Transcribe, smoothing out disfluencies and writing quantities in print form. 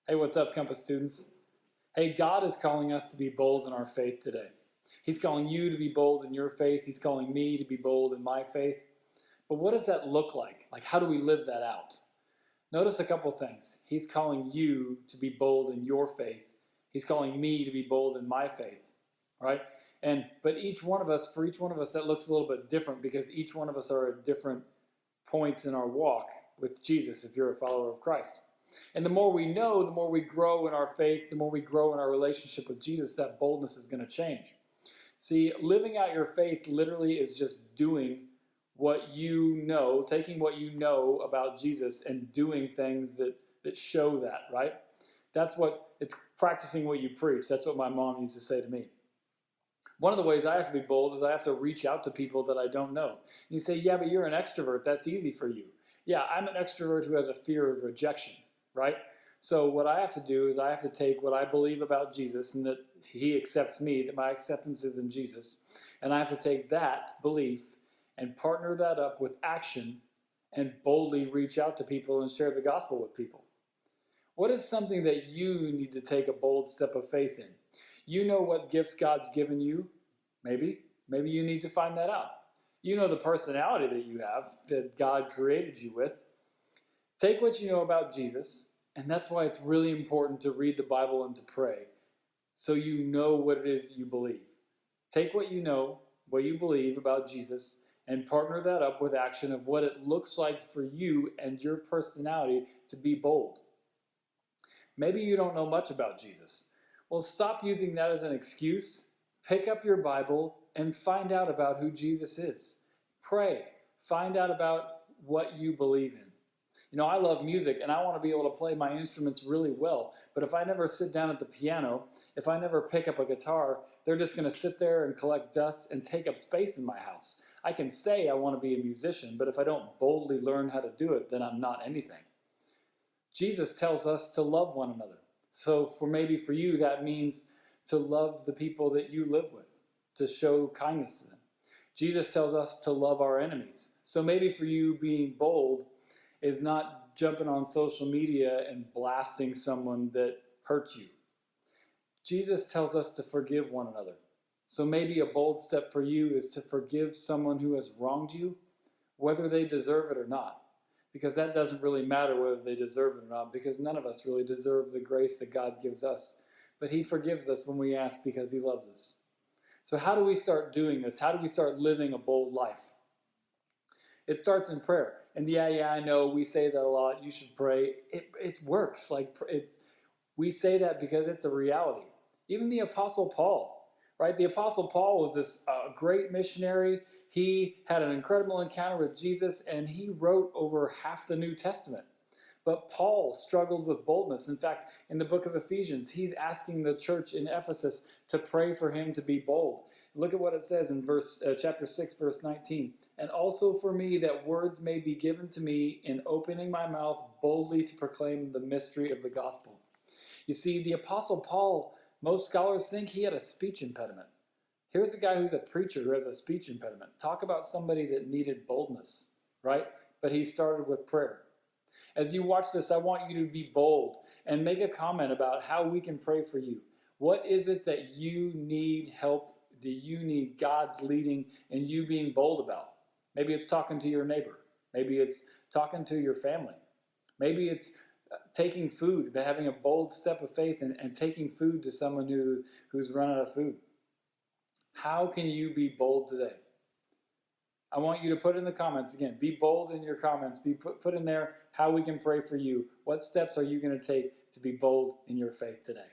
Hey, what's up, Compass students? Hey, God is calling us to be bold in our faith today. He's calling you to be bold in your faith. He's calling me to be bold in my faith. But what does that look like? Like, how do we live that out? Notice a couple things. He's calling you to be bold in your faith. He's calling me to be bold in my faith, right? But for each one of us, that looks a little bit different because each one of us are at different points in our walk with Jesus if you're a follower of Christ. And the more we know, the more we grow in our faith, the more we grow in our relationship with Jesus, that boldness is going to change. See, living out your faith literally is just doing what you know, taking what you know about Jesus and doing things that show that, right? It's practicing what you preach. That's what my mom used to say to me. One of the ways I have to be bold is I have to reach out to people that I don't know. And you say, yeah, but you're an extrovert. That's easy for you. Yeah, I'm an extrovert who has a fear of rejection, right? So what I have to do is I have to take what I believe about Jesus and that he accepts me, that my acceptance is in Jesus, and I have to take that belief and partner that up with action and boldly reach out to people and share the gospel with people. What is something that you need to take a bold step of faith in? You know what gifts God's given you, maybe. Maybe you need to find that out. You know the personality that you have, that God created you with. Take what you know about Jesus, and that's why it's really important to read the Bible and to pray, so you know what it is you believe. Take what you know, what you believe about Jesus, and partner that up with action of what it looks like for you and your personality to be bold. Maybe you don't know much about Jesus. Well, stop using that as an excuse. Pick up your Bible and find out about who Jesus is. Pray. Find out about what you believe in. You know, I love music and I want to be able to play my instruments really well. But if I never sit down at the piano, if I never pick up a guitar, they're just going to sit there and collect dust and take up space in my house. I can say I want to be a musician, but if I don't boldly learn how to do it, then I'm not anything. Jesus tells us to love one another. So maybe for you, that means to love the people that you live with, to show kindness to them. Jesus tells us to love our enemies. So maybe for you, being bold is not jumping on social media and blasting someone that hurt you. Jesus tells us to forgive one another. So maybe a bold step for you is to forgive someone who has wronged you, whether they deserve it or not. Because that doesn't really matter whether they deserve it or not, because none of us really deserve the grace that God gives us. But he forgives us when we ask because he loves us. So how do we start doing this? How do we start living a bold life? It starts in prayer. And yeah, I know we say that a lot. You should pray. It works. We say that because it's a reality. Even the Apostle Paul, right? The Apostle Paul was this great missionary. He had an incredible encounter with Jesus, and he wrote over half the New Testament. But Paul struggled with boldness. In fact, in the book of Ephesians, he's asking the church in Ephesus to pray for him to be bold. Look at what it says in chapter 6, verse 19. And also for me, that words may be given to me in opening my mouth boldly to proclaim the mystery of the gospel. You see, the Apostle Paul, most scholars think he had a speech impediment. Here's a guy who's a preacher who has a speech impediment. Talk about somebody that needed boldness, right? But he started with prayer. As you watch this, I want you to be bold and make a comment about how we can pray for you. What is it that you need help, that you need God's leading and you being bold about? Maybe it's talking to your neighbor. Maybe it's talking to your family. Maybe it's taking food, having a bold step of faith and taking food to someone who's run out of food. How can you be bold today? I want you to put in the comments again. Be bold in your comments. Put in there how we can pray for you. What steps are you going to take to be bold in your faith today?